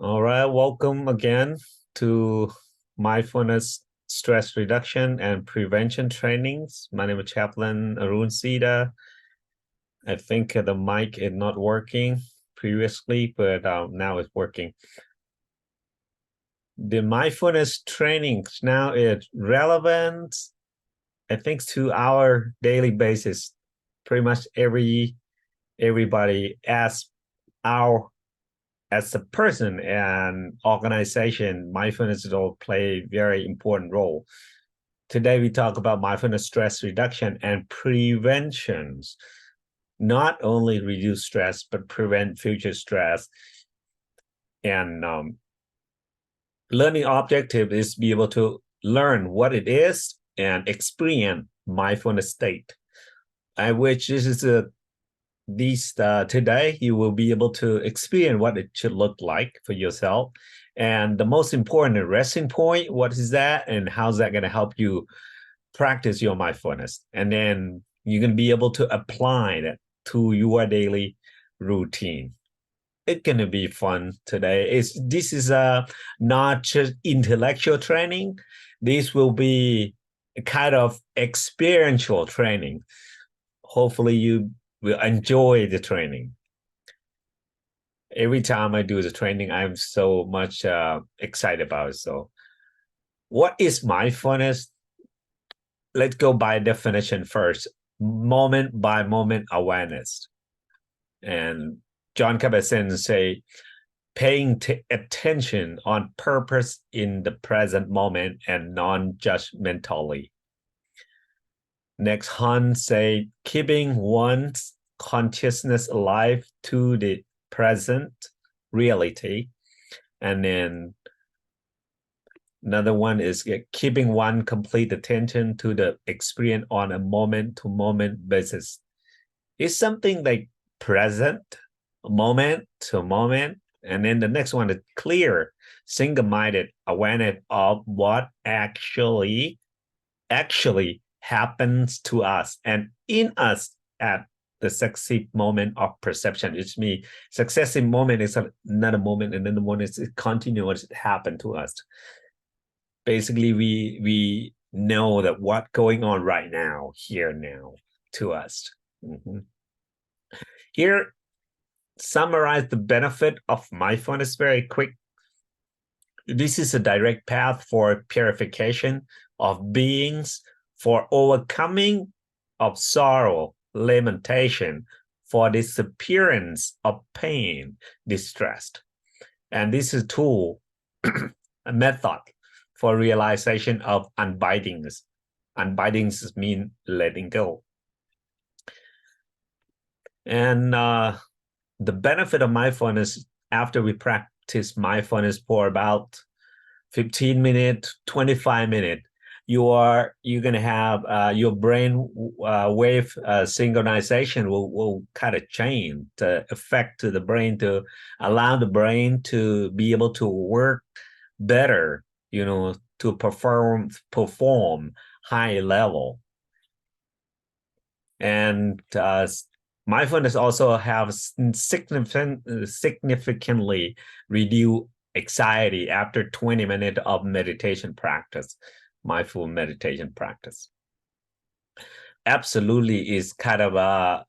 All right, welcome again to Mindfulness Stress Reduction and Prevention Trainings. My name is Chaplain Arun Sida. I think the mic is not working previously, but now it's working. The mindfulness trainings now is relevant, I think, to our daily basis. Pretty much everybody as a person and organization, mindfulness will play a very important role. Today, we talk about mindfulness stress reduction and preventions. Not only reduce stress, but prevent future stress. And learning objective is be able to learn what it is and experience mindfulness state. I wish this is today you will be able to experience what it should look like for yourself. And the most important, the resting point, what is that and how's that going to help you practice your mindfulness? And then you're going to be able to apply that to your daily routine. It's going to be fun today. This is not just intellectual training. This will be a kind of experiential training. Hopefully you will enjoy the training. Every time I do the training, I'm so much excited about it. So what is mindfulness? Let's go by definition first. Moment by moment awareness. And John Kabat-Zinn say, paying attention on purpose in the present moment and non-judgmentally. Next, Han say, keeping one's consciousness alive to the present reality. And then another one is keeping one complete attention to the experience on a moment-to-moment basis. It's something like present, moment to moment. And then the next one is clear, single-minded awareness of what actually happens to us and in us at the successive moment of perception. It's me. Successive moment is another moment, and then the moment is continuous. It happened to us. Basically, we know that what's going on right now, here now, to us. Here, summarize the benefit of mindfulness very quick. This is a direct path for purification of beings, for overcoming of sorrow, lamentation, for disappearance of pain, distress. And this is a tool, a method for realization of unbindingness. Unbindingness means letting go. And the benefit of mindfulness, after we practice mindfulness for about 15 minutes, 25 minutes, you're going to have your brain wave synchronization will kind of change the effect to the brain to allow the brain to be able to work better, to perform high level. And mindfulness also have significantly reduce anxiety after 20 minutes of meditation practice, mindful meditation practice. Absolutely is kind of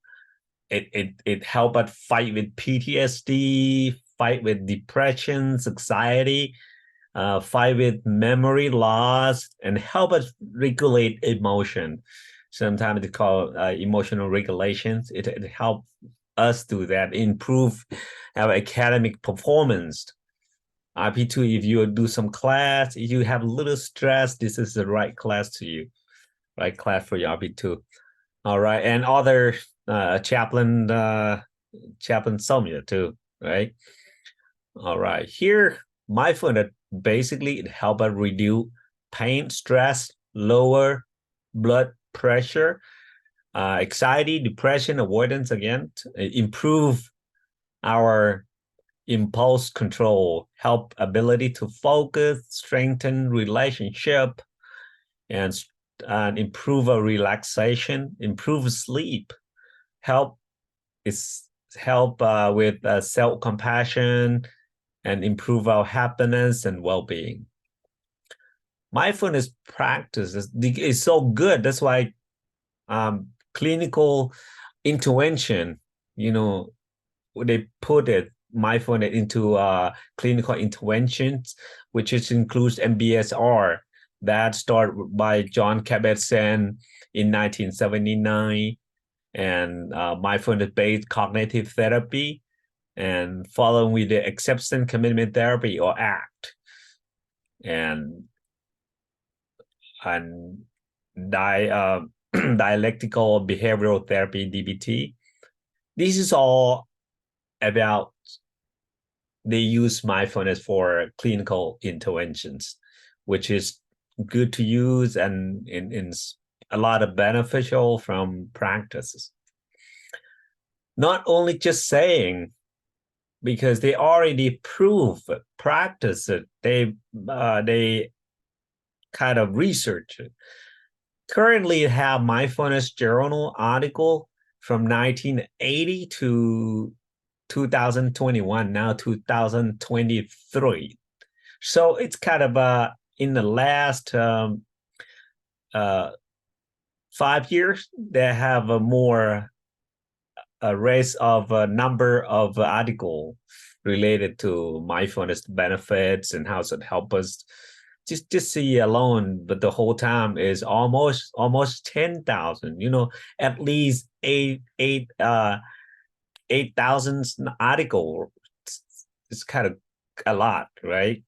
it help us fight with PTSD, fight with depression, anxiety, fight with memory loss, and help us regulate emotion. Sometimes it's called emotional regulations. It helps us do that, improve our academic performance. RP2, if you do some class, if you have a little stress, this is the right class to you, right class for your RP2. All right, and other chaplain Somya too, right? All right, here, mindfulness, basically it helps us reduce pain, stress, lower blood pressure, anxiety, depression, avoidance, again, improve our impulse control, help ability to focus, strengthen relationship, and improve our relaxation, improve sleep, help with self-compassion, and improve our happiness and well-being. Mindfulness practice is so good. That's why clinical intervention, they put it mindfulness into clinical interventions, which includes MBSR that started by John Kabat-Zinn in 1979, and mindfulness-based cognitive therapy, and following with the acceptance commitment therapy or ACT, and dialectical behavioral therapy, DBT. This is all about they use mindfulness for clinical interventions, which is good to use and in a lot of beneficial from practices. Not only just saying, because they already prove practice it, they kind of research it. Currently have mindfulness journal article from 1980 to 2021, now 2023. So it's kind of in the last 5 years, they have a more raise of a number of articles related to mindfulness benefits and how it helps us. Just see alone, but the whole time is almost 10,000. At least 8,000 articles. It's kind of a lot, right?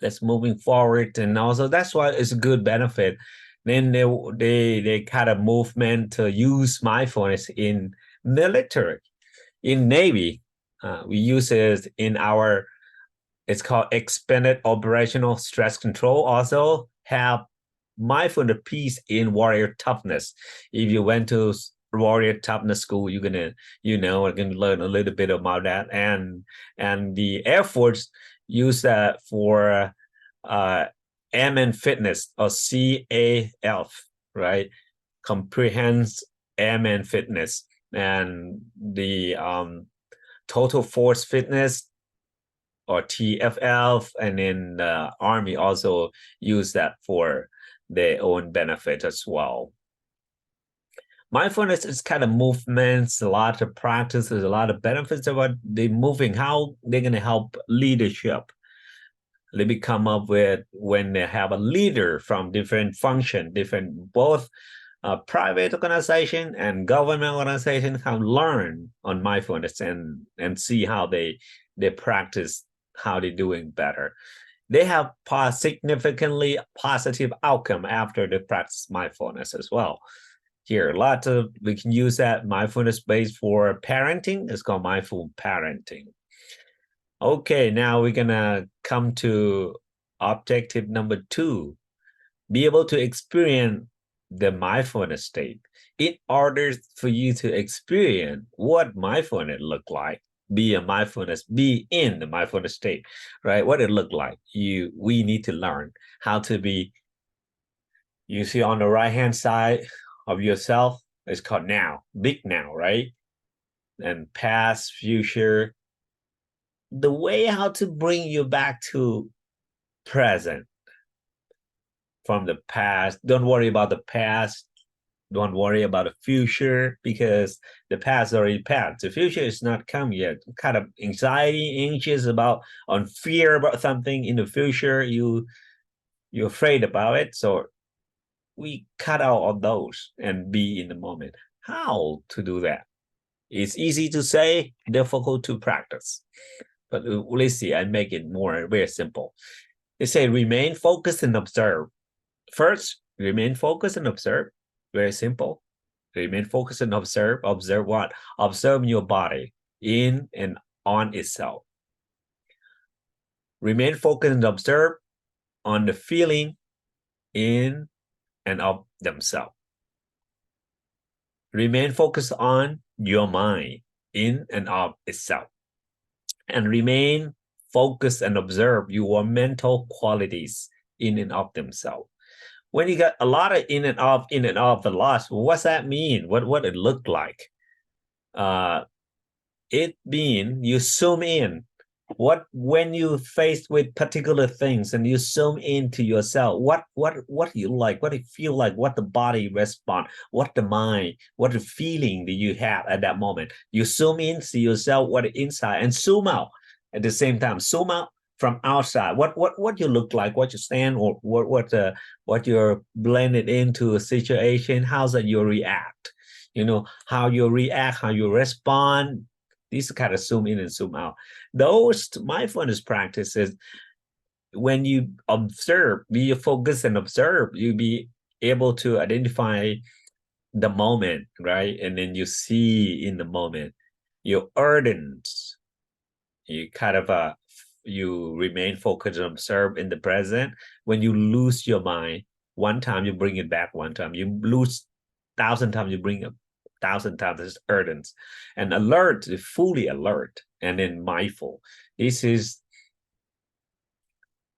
That's moving forward, and also that's why it's a good benefit. Then they kind of movement to use mindfulness in military, in Navy. We use it in our, it's called expanded operational stress control. Also have mindfulness piece in warrior toughness. If you went to warrior toughness school, you're gonna learn a little bit about that. And the Air Force use that for airman fitness, or CAF, right? Comprehensive Airman Fitness, and the total force fitness, or TFL, and then the Army also use that for their own benefit as well. Mindfulness is kind of movements, a lot of practices, a lot of benefits about the moving, how they're going to help leadership. They be come up with when they have a leader from different function, different both private organization and government organization have learned on mindfulness and see how they practice, how they're doing better. They have significantly positive outcome after they practice mindfulness as well. Here, we can use that mindfulness base for parenting. It's called mindful parenting. Okay, now we're gonna come to objective number 2. Be able to experience the mindfulness state. In order for you to experience what mindfulness look like, be in the mindfulness state, right? What it look like. We need to learn how to be. You see on the right-hand side of yourself, it's called now, big now, right? And past, future. The way how to bring you back to present from the past. Don't worry about the past. Don't worry about the future, because the past already passed. The future is not come yet. Kind of anxiety, anxious about, on fear about something in the future. You're afraid about it. So we cut out all those and be in the moment. How to do that? It's easy to say, difficult to practice. But let's see, I make it very simple. They say remain focused and observe. First, remain focused and observe. Very simple. Remain focused and observe. Observe what? Observe your body in and on itself. Remain focused and observe on the feeling in and of themselves. Remain focused on your mind in and of itself. And remain focused and observe your mental qualities in and of themselves. When you got a lot of in and of the loss, what's that mean? What it look like? It means you zoom in when you faced with particular things and you zoom into yourself, what you like, what you feel like, what the body respond, what the mind, what the feeling that you have at that moment. You zoom in, see yourself, what inside, and zoom out at the same time. Zoom out from outside. What you look like, what you stand, or what you're blended into a situation. How's that you react? How you react, how you respond. These kind of zoom in and zoom out. Those mindfulness practices, when you observe, be focused and observe, you be able to identify the moment, right? And then you see in the moment your ardence, you kind of you remain focused and observe in the present. When you lose your mind, one time you bring it back, one time you lose 1,000 times, you bring it 1,000 times. It's ardence and alert, fully alert, and then mindful. This is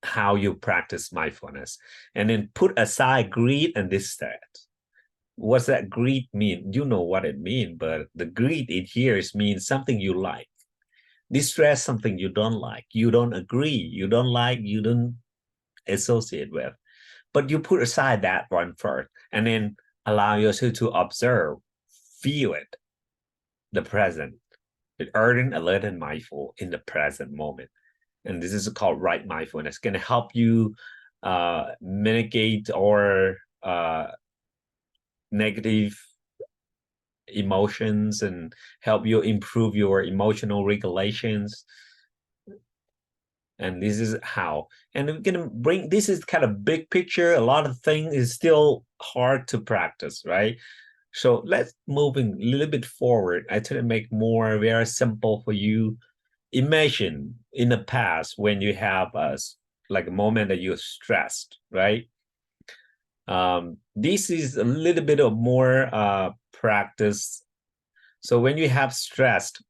how you practice mindfulness. And then put aside greed and distress. What's that greed mean? You know what it means, but the greed in here means something you like. Distress, something you don't like, you don't agree, you don't like, you don't associate with. But you put aside that one first, and then allow yourself to observe, feel it, the present, with ardent, alert, and mindful in the present moment. And this is called right mindfulness. It's going to help you mitigate or negative emotions and help you improve your emotional regulations. And this is how. And we're going to bring, this is kind of big picture. A lot of things is still hard to practice, right? So let's moving a little bit forward. I try to make more very simple for you. Imagine in the past when you have like a moment that you're stressed, right? This is a little bit of more practice. So when you have stressed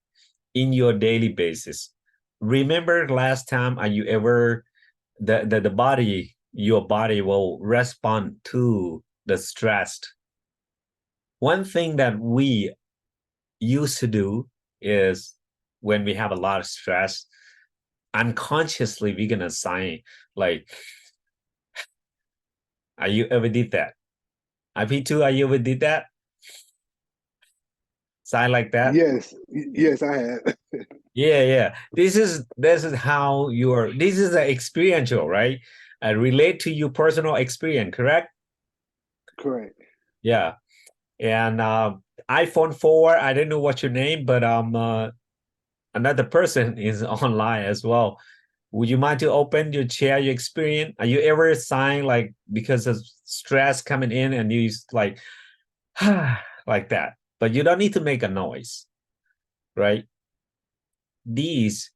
in your daily basis, remember last time you ever the body, your body will respond to the stress. One thing that we used to do is when we have a lot of stress, unconsciously we're gonna sign like, are you ever did that? IP2, are you ever did that? Sign like that? Yes, I have. Yeah. This is how this is an experiential, right? Relate to your personal experience, correct? Correct. Yeah. And iPhone 4, I don't know what your name, but another person is online as well. Would you mind to open your share your experience? Are you ever signed like because of stress coming in and you like like that? But you don't need to make a noise, right? These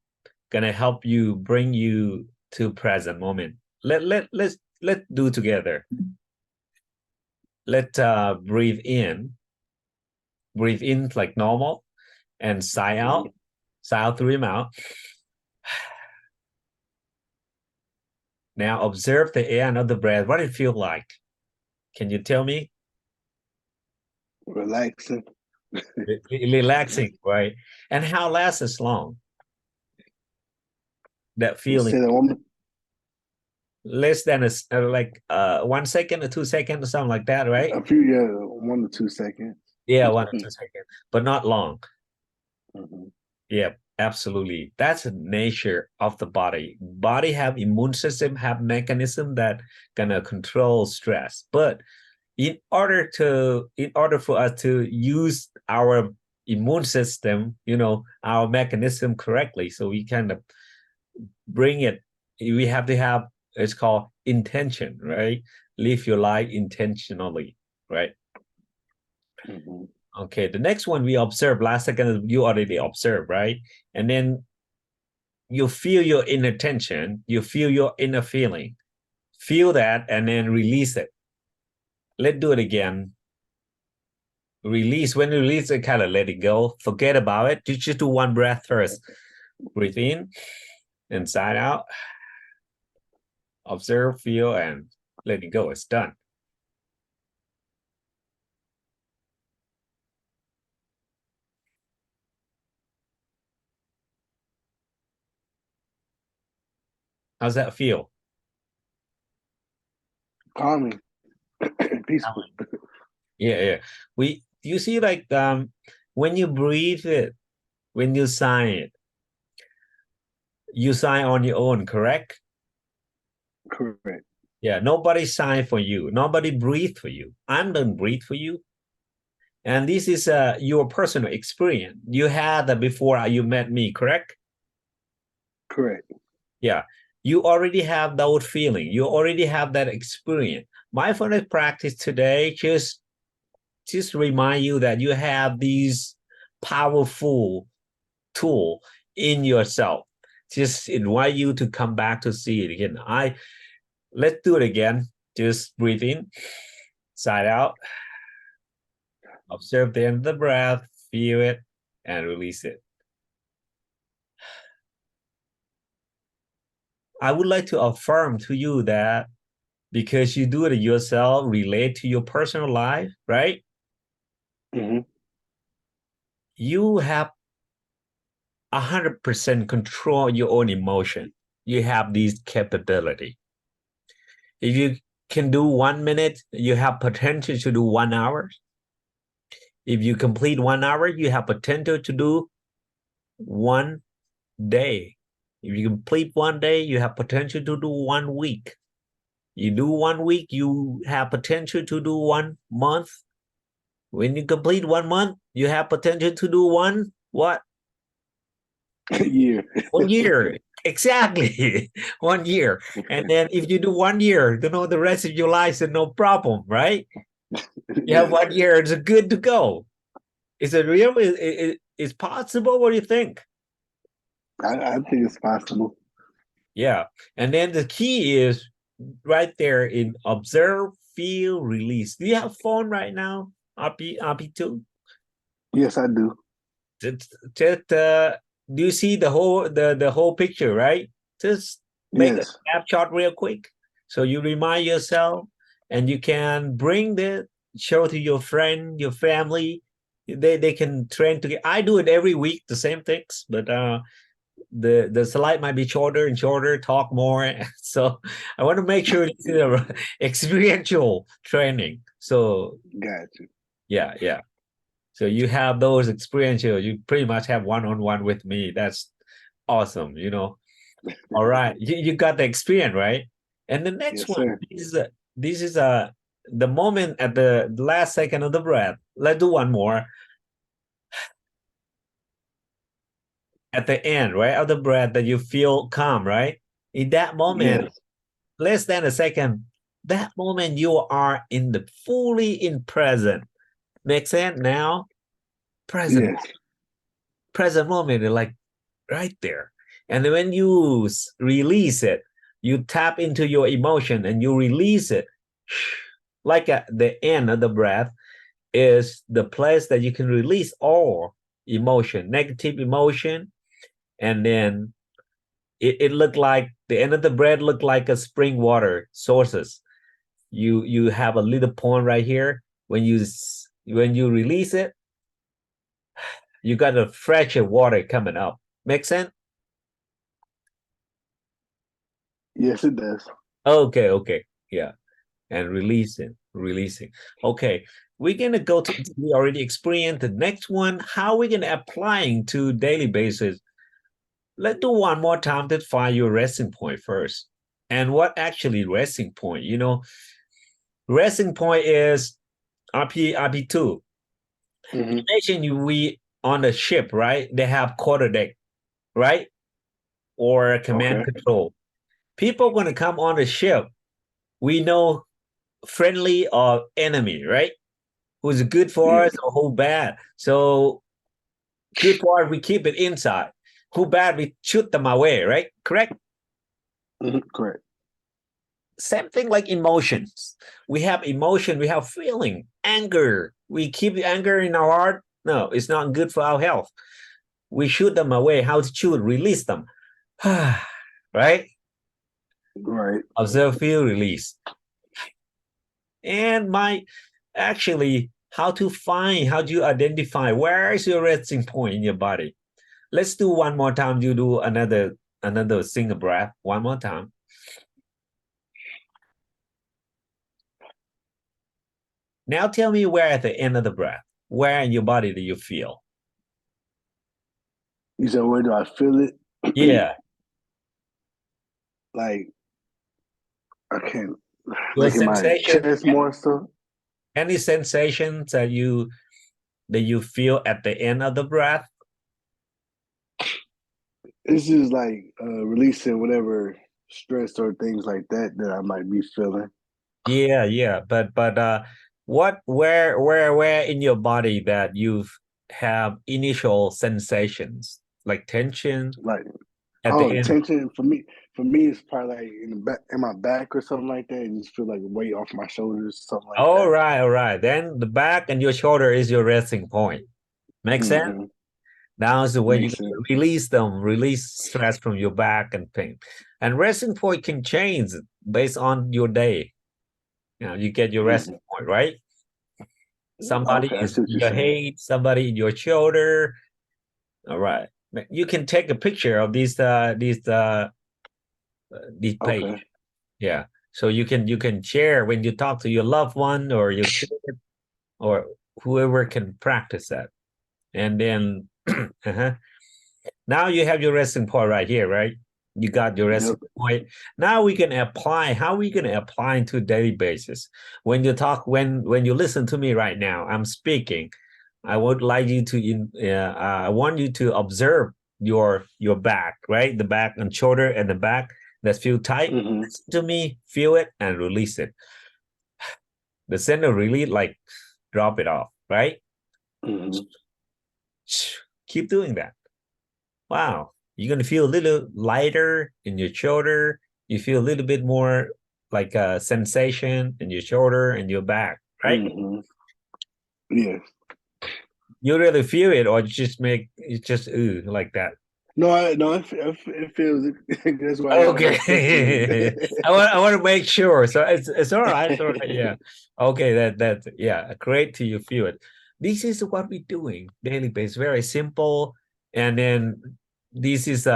gonna help you bring you to present moment. Let's do together. Let breathe in like normal, and sigh out through your mouth. Now observe the air and the breath. What it feel like? Can you tell me? Relaxing. Relaxing, right? And how lasts as long? That feeling Say that one. less than like 1 second or 2 seconds or something like that, right? A few, yeah, 1 to 2 seconds. Yeah, 1 or 2 seconds, but not long. Mhm. Yeah, absolutely. That's the nature of the body. Body have immune system, have mechanism that gonna control stress. But in order for us to use our immune system, our mechanism correctly, so we kind of bring it, we have to have, it's called intention, right? Live your life intentionally, right? Mhm. Okay, the next one we observe, last second you already observed, right? And then you feel your inner tension, you feel your inner feeling, feel that, and then release it. Let's do it again. Release. When you release it, kind of let it go, forget about it. You just do one breath first. Breathe in, inside out, observe, feel, and let it go. It's done. How's that feel? Calming, peaceful. Yeah. You see, like when you breathe it, when you sigh it, you sigh on your own, correct? Correct. Yeah, nobody sigh for you. Nobody breathe for you. I'm don't breathe for you. And this is your personal experience. You had that before you met me, correct? Correct. Yeah. You already have that feeling. You already have that experience. Mindfulness practice today just remind you that you have these powerful tool in yourself. Just invite you to come back to see it again. Let's do it again. Just breathe in, sigh out, observe the end of the breath, feel it, and release it. I would like to affirm to you that because you do it yourself, relate to your personal life, right? Mm-hmm. You have 100% control your own emotion. You have this capability. If you can do 1 minute, you have potential to do 1 hour. If you complete 1 hour, you have potential to do 1 day. If you complete 1 day, you have potential to do 1 week. You do 1 week, you have potential to do 1 month. When you complete 1 month, you have potential to do what? Yeah. 1 year. Exactly. 1 year. And then if you do 1 year, the rest of your life is no problem, right? You have Yes. 1 year, it's good to go. Is it real? It's possible? What do you think? I think it's possible. Yeah. And then the key is right there in observe, feel, release. Do you have phone right now? RP2? Yes, I do. Do you see the whole picture, right? Just make a Yes. snapshot real quick. So you remind yourself and you can bring the show to your friend, your family. They can train together. I do it every week, the same things, but the slide might be shorter and shorter, talk more. So I want to make sure it's experiential training. So Got you. yeah. So you have those experiential, you pretty much have one-on-one with me. That's awesome, All right. You got the experience, right? And the next Yes, one, sir. this is the moment at the last second of the breath. Let's do one more. At the end, right, of the breath that you feel calm, right? In that moment, Yes. less than a second, that moment you are in the fully in present. Make sense now? Present, Yes. present moment, like right there. And then when you release it, you tap into your emotion and you release it. Like at the end of the breath is the place that you can release all emotion, negative emotion, and then it looked like the end of the breath looked like a spring water sources. You have a little pond right here. When you release it, you got a fresher water coming up. Make sense? Yes, it does. Okay, yeah, and releasing. Okay, we're gonna go to we already experienced the next one. How we gonna applying to daily basis? Let's do one more time to find your resting point first. And what actually resting point? Resting point is RP2. Mm-hmm. Imagine we on a ship, right? They have quarter deck, right? Or command Okay. control. People gonna come on the ship. We know friendly or enemy, right? Who's good for Yes. us or who bad. So good for us, we keep it inside. Who bad, we shoot them away, right? Correct? Mm-hmm. Correct. Same thing like emotions. We have emotion, we have feeling, anger. We keep the anger in our heart. No, it's not good for our health. We shoot them away. How to shoot? Release them. Right? Right. Observe, feel, release. And actually, how do you identify where is your resting point in your body? Let's do one more time. You do another single breath. One more time. Now tell me where at the end of the breath, where in your body do you feel? You said, where do I feel it? Yeah, Like, I can't, your like in my sensation, chest more so. any sensations that you feel at the end of the breath? It's just like releasing whatever stress or things like that that I might be feeling. Yeah, but what where in your body that you have initial sensations like tension Like, at the oh, end? tension for me, it's probably like in the back, in my back or something like that. And just feel like a weight off my shoulders, something like All that. right, all right. Then the back and your shoulder is your resting point. Make sense? Mm-hmm. Now is the way you Makes sense. release them, release stress from your back and pain. And resting point can change based on your day. You get your resting Mm-hmm. point, right? Somebody Okay, I is see what in you're your saying. head, somebody in your shoulder. All right. You can take a picture of these Okay. page. Yeah. So you can share when you talk to your loved one or your kid or whoever can practice that. And then uh-huh. Now you have your resting point right here, right? You got your resting Yep. point. Now we can apply. How are we going to apply to daily basis? When you talk, when you listen to me right now, I'm speaking. I would like you to I want you to observe your back, right? The back and shoulder and the back that feel tight. Mm-hmm. Listen to me, feel it, and release it. The center really like drop it off, right? Mm-hmm. Keep doing that. Wow, you're gonna feel a little lighter in your shoulder. You feel a little bit more like a sensation in your shoulder and your back, right? Mm-hmm. Yes. You really feel it, or just make it just ooh like that. No, it feels that's why I said to you. Okay, I want to make sure. So it's all right. It's all right. Yeah. Okay. That yeah. Great to you feel it. This is what we're doing daily basis. Very simple, and then this is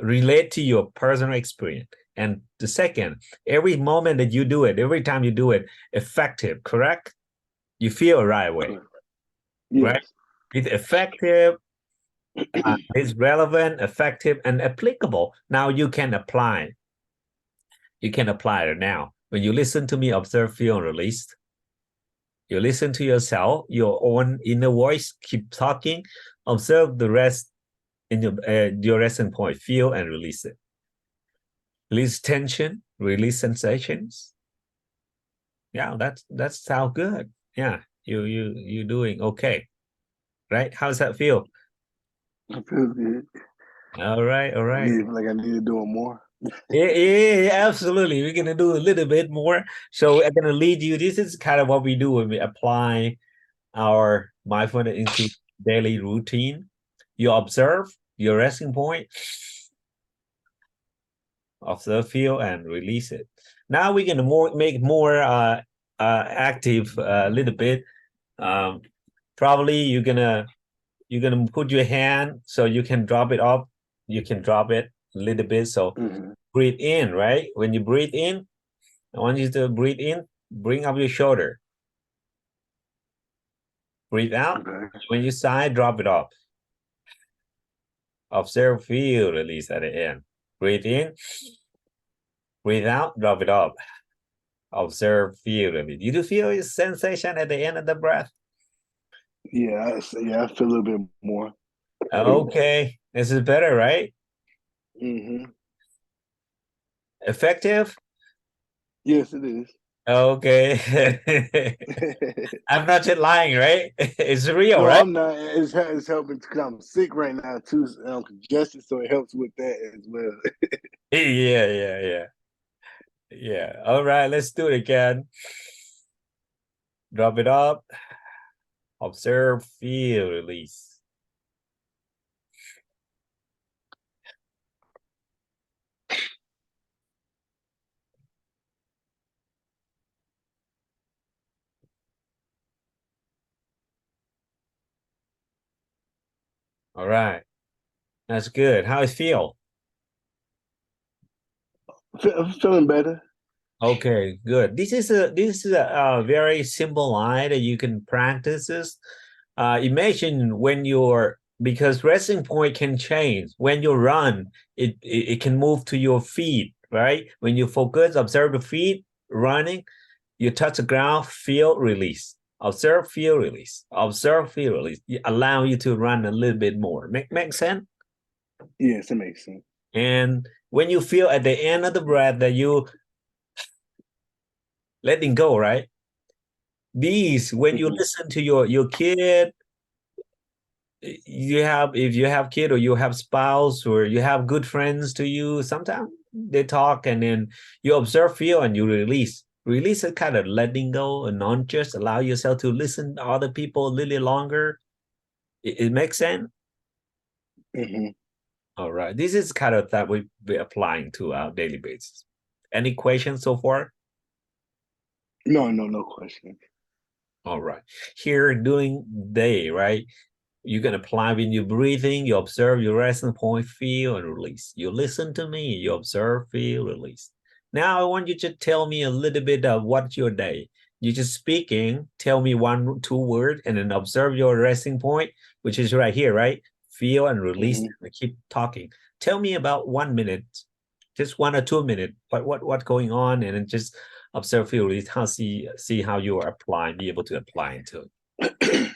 relate to your personal experience. And the second, every moment that you do it, every time you do it, effective, correct? You feel right away, Correct. right? Yes. It's effective, it's relevant, effective, and applicable. Now you can apply. You can apply it now. When you listen to me, observe, feel, and release. You listen to yourself, your own inner voice, keep talking, observe the rest in your resting point, feel and release it. Release tension, release sensations. Yeah, that sounds good. Yeah, you doing okay, right? How's that feel? I feel good. All right, all I right. need like I need to do it more. Yeah, absolutely. We're gonna do a little bit more. So I'm gonna lead you. This is kind of what we do when we apply our mindfulness into daily routine. You observe your resting point, observe, feel, and release it. Now we're gonna make more active a little bit. Um, Probably you're gonna put your hand so you can drop it up. You can drop it a little bit. So Mm-hmm. breathe in, right? When you breathe in, I want you to breathe in, bring up your shoulder. Breathe out. Okay. When you sigh, drop it off. Observe, feel, release at the end. Breathe in, breathe out, drop it off. Observe, feel, release. You do feel a sensation at the end of the breath? Yeah, I feel a little bit more. Okay, this is better, right? Mm-hmm. Effective? Yes, it is. Okay. I'm not just lying, right? It's real, No, right? I'm not. It's helping because I'm sick right now too. I'm congested, so it helps with that as well. Yeah. All right, let's do it again. Drop it up. Observe, feel, release. All right, that's good. How it feel? I'm feeling better. Okay, good. This is a very simple line that you can practice this. Imagine when you're because resting point can change. When you run, it can move to your feet, right? When you focus, observe the feet running, you touch the ground, feel release. Observe, feel release. Observe, feel release. Allow you to run a little bit more. Make sense? Yes, it makes sense. And when you feel at the end of the breath that you letting go, right? These when you Hmm. listen to your kid, you have if you have kid or you have spouse or you have good friends to you, sometimes they talk and then you observe, feel, and you release a kind of letting go and not just allow yourself to listen to other people a little longer. It makes sense. Hmm. All right, this is kind of that we're applying to our daily basis. Any questions so far? No, no question. All right, here during day, right, you can apply when you're breathing, you observe your resting point, feel and release. You listen to me, you observe, feel, release. Now I want you to tell me a little bit of what's your day. You're just speaking, tell me one, two words, and then observe your resting point, which is right here, right? Feel and release, Hmm. and keep talking. Tell me about 1 minute, just 1 or 2 minutes, what's going on, and then just observe, feel, release, how see how you are applying, be able to apply into it.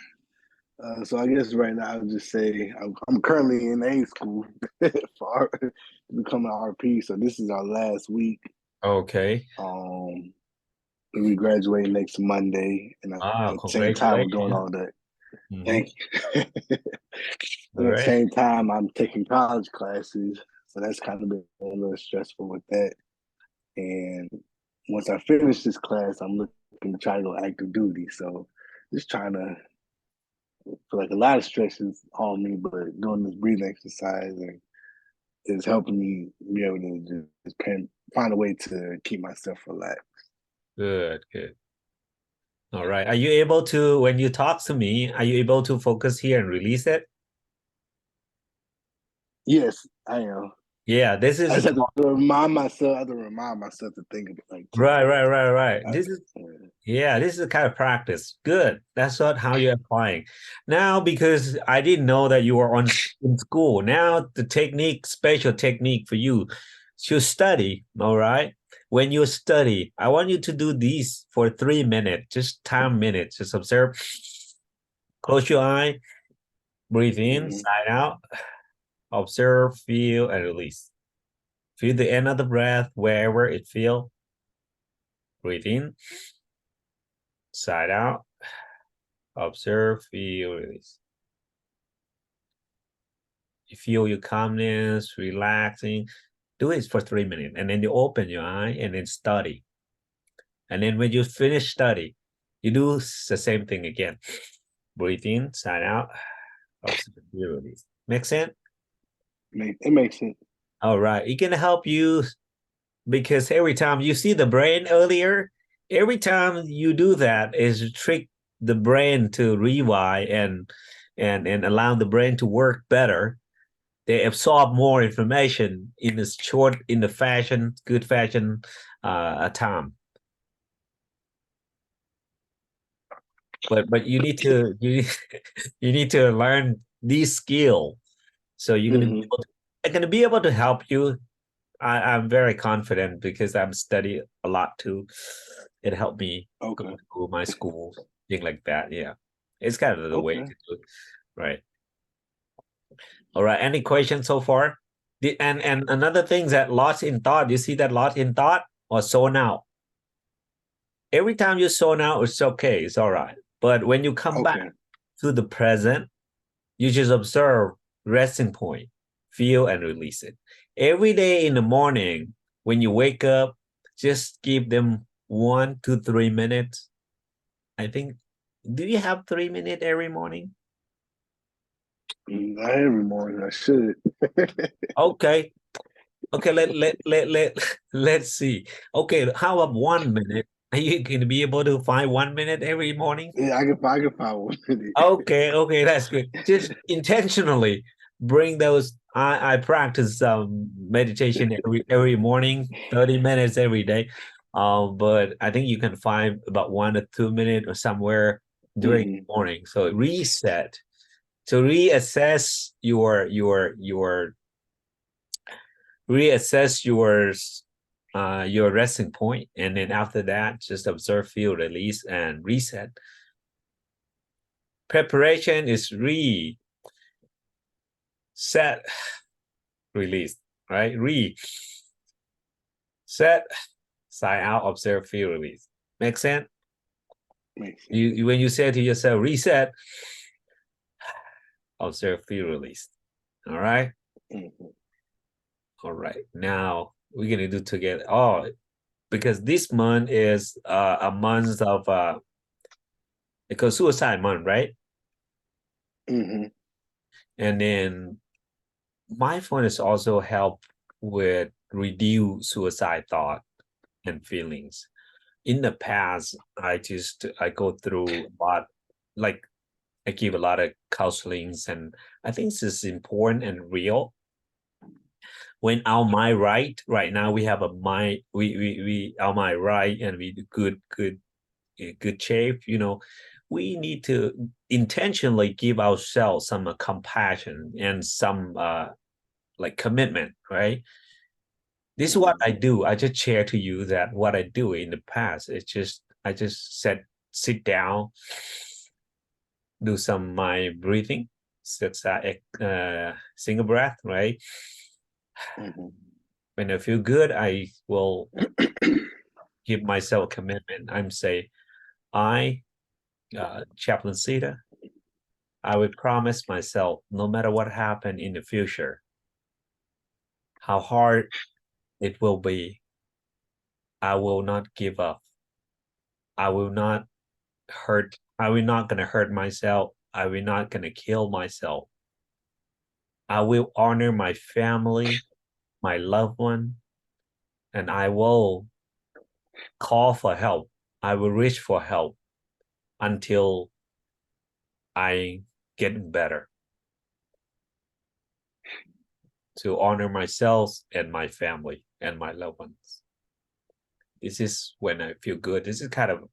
So I guess right now I'll just say I'm currently in A school to become an RP. So this is our last week. Okay. Um, and we graduate next Monday, and at Ah, the same time I'm doing congratulations. all that. Hmm. Thank you. All And at the right. same time, I'm taking college classes, so that's kind of been a little stressful with that. And once I finish this class, I'm looking to try to go active duty. So just trying to feel like a lot of stress is on me, but doing this breathing exercise and is helping me be able to just find a way to keep myself relaxed. Good, good. All right. Are you able to, when you talk to me, are you able to focus here and release it? Yes, I am. Yeah, this I is just have to remind myself. I have to remind myself to think of it, like to. right. Uh, This is Yeah, this is the kind of practice. Good. That's what how you're applying. Now, because I didn't know that you were in school. Now the technique, special technique for you to study. All right. When you study, I want you to do these for 3 minutes, just 10 minutes. Just observe. Close your eye, breathe in, mhm. sigh out, observe, feel, and release. Feel the end of the breath wherever it feel. Breathe in, sigh out, observe, feel, release. You feel your calmness, relaxing. Do it for 3 minutes, and then you open your eye and then study. And then when you finish study, you do the same thing again. Breathe in, sigh out, observe, feel, release. Make sense? It makes sense. All right. It can help you because every time you see the brain earlier, every time you do that is trick the brain to rewire and allow the brain to work better. They absorb more information in the short, in the fashion, good fashion time. But you need to you need to learn these skill. So you're gonna be Hmm. able to, I'm gonna be able to help you. I'm very confident because I'm study a lot too. It helped me go Okay. to my school, thing like that. Yeah, it's kind of the way Okay. to do it, right? All right. Any questions so far? And another thing that lost in thought. You see that lost in thought or zone out. Every time you zone out, it's okay. It's all right. But when you come back Okay. to the present, you just observe resting point, feel and release it. Every day in the morning, when you wake up, just give them 1 to 3 minutes. I think, do you have 3 minutes every morning? Not every morning. I should. Okay. Okay, let's see. Okay, how about 1 minute? Are you going to be able to find 1 minute every morning? Yeah, I can find one minute. Okay, that's good. Just intentionally bring those I practice meditation every morning, 30 minutes every day. But I think you can find about 1 or 2 minutes or somewhere during the Mm-hmm. morning. So reset to reassess your resting point, and then after that, just observe, feel, release, and reset. Preparation is reset, release, right? Reset, sign out, observe, feel, release. Make sense? Makes sense. You when you say to yourself, reset, observe, feel, release. All right. Mm-hmm. All right. Now we're gonna do together. Oh, because this month is a month of because suicide month, right? Mm-hmm. And then mindfulness also help with reduce suicide thought and feelings. In the past, I go through a lot, like I give a lot of counselings, and I think this is important and real. When our mind right now we have a mind, we our mind right, and we do good shape, we need to intentionally give ourselves some compassion and some like commitment, right? This is what I do. I just share to you that what I do in the past. It's just I just sit down, do some my breathing, single breath, right? Mm-hmm. When I feel good, I will give myself a commitment. I'm say, I, Chaplain Sita, I will promise myself, no matter what happened in the future, how hard it will be, I will not give up. I will not I will not gonna hurt myself. I will not gonna kill myself. I will honor my family, my loved one, and I will call for help. I will reach for help until I get better, to honor myself and my family and my loved ones. This is when I feel good. This is kind of,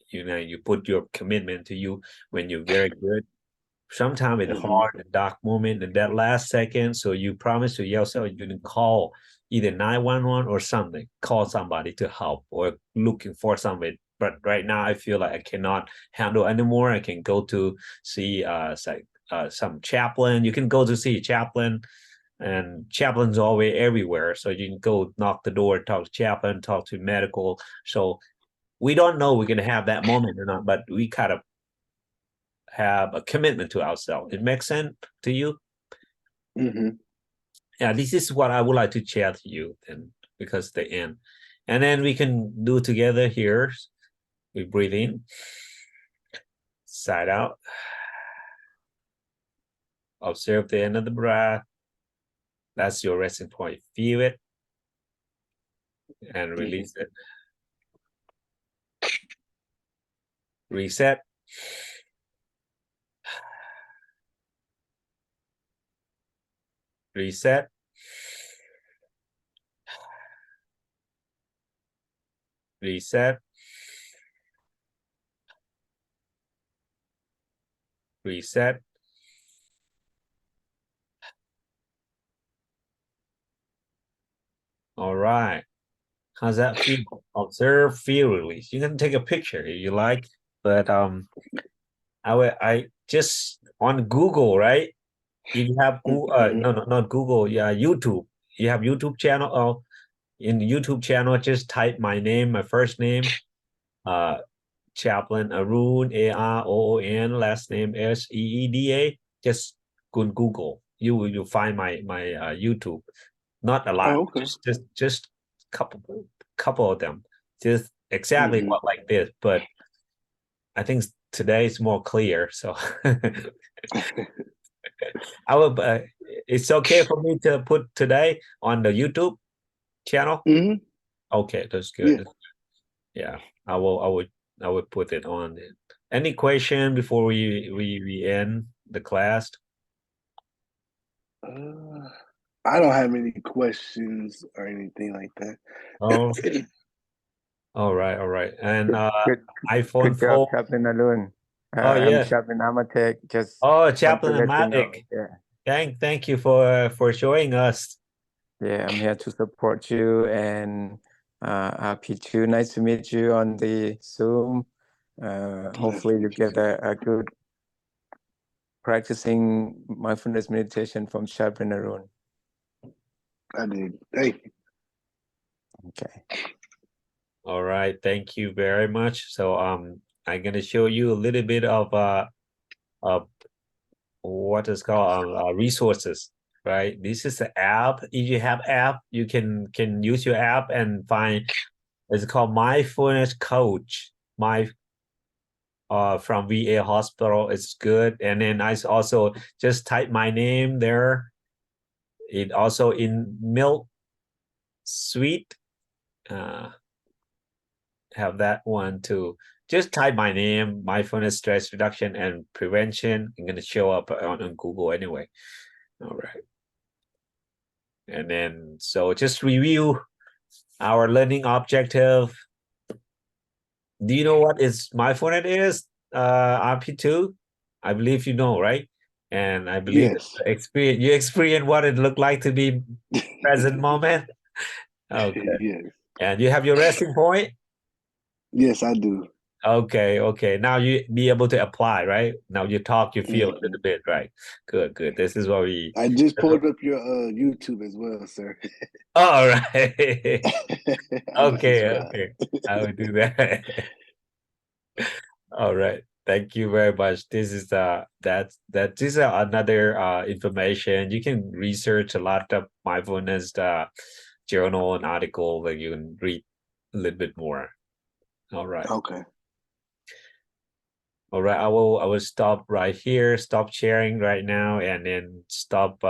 you put your commitment to you when you're very good. Sometimes it's Mm-hmm. hard, a dark moment, in that last second. So you promise to yourself you can call either 911 or something, call somebody to help or looking for somebody. But right now, I feel like I cannot handle anymore. I can go to see some chaplain. You can go to see a chaplain, and chaplains always everywhere. So you can go knock the door, talk to chaplain, talk to medical. So we don't know we're going to have that moment or not, but we kind of have a commitment to ourselves. It makes sense to you? Mm-hmm. Yeah, this is what I would like to share to you, and because the end. And then we can do together here. We breathe in, side out, observe the end of the breath. That's your resting point. Feel it and Mm-hmm. release it. Reset. Reset. Reset. Reset. All right. How's that feel? Observe, feel, release. You can take a picture if you like, but I just on Google, right? If you have Google, Mm-hmm. no, no, not Google, yeah, YouTube. You have YouTube channel. Oh, in the YouTube channel, just type my name, my first name, uh, Chaplain Arun, Aroon, last name Seeda. Just go on Google. You find my YouTube. Not a lot, Oh, okay. just couple of them. Just exactly Mm-hmm. what like this, but I think today is more clear. So I will. It's okay for me to put today on the YouTube channel. Mm-hmm. Okay, that's Yeah. good. Yeah, I will. I would put it on. Any question before we end the class? I don't have any questions or anything like Oh, that. all right, all right. And Good, iPhone good job, 4. Chaplain Alun. Oh I'm yeah. Chaplain Amatek. Just Oh, want to Chaplain and let you know. Matic. Yeah, Thank you for showing us. yeah, I'm here to support you, and RP2, nice to meet you on the Zoom. Hopefully you get a good practicing mindfulness meditation from Chaplain Arun. I did. Thank you. Okay. All right, thank you very much. So I'm gonna show you a little bit of what is called resources, right? This is the app. If you have app, you can use your app and find. It's called Mindfulness Coach. My from VA hospital. It's good. And then I also just type my name there. It also in Milk Sweet. Uh, have that one too. Just type my name, mindfulness, stress reduction, and prevention. I'm gonna show up on Google anyway. All right. And then so just review our learning objective. Do you know what is mindfulness is? RP2? I believe you know, right? And I believe Yes. you experience what it looked like to be present moment. Okay. Yes. And you have your resting point? Yes, I do. Okay. Now you be able to apply, right? Now you talk, you feel a Mhm. little bit, right? Good. This is what we I just pulled up your YouTube as well, sir. all right. I will subscribe. Okay. I will do that. All right. Thank you very much. This is this is another information. You can research a lot of mindfulness journal and article that you can read a little bit more. All right. Okay. All right. I will stop right here, stop sharing right now, and then stop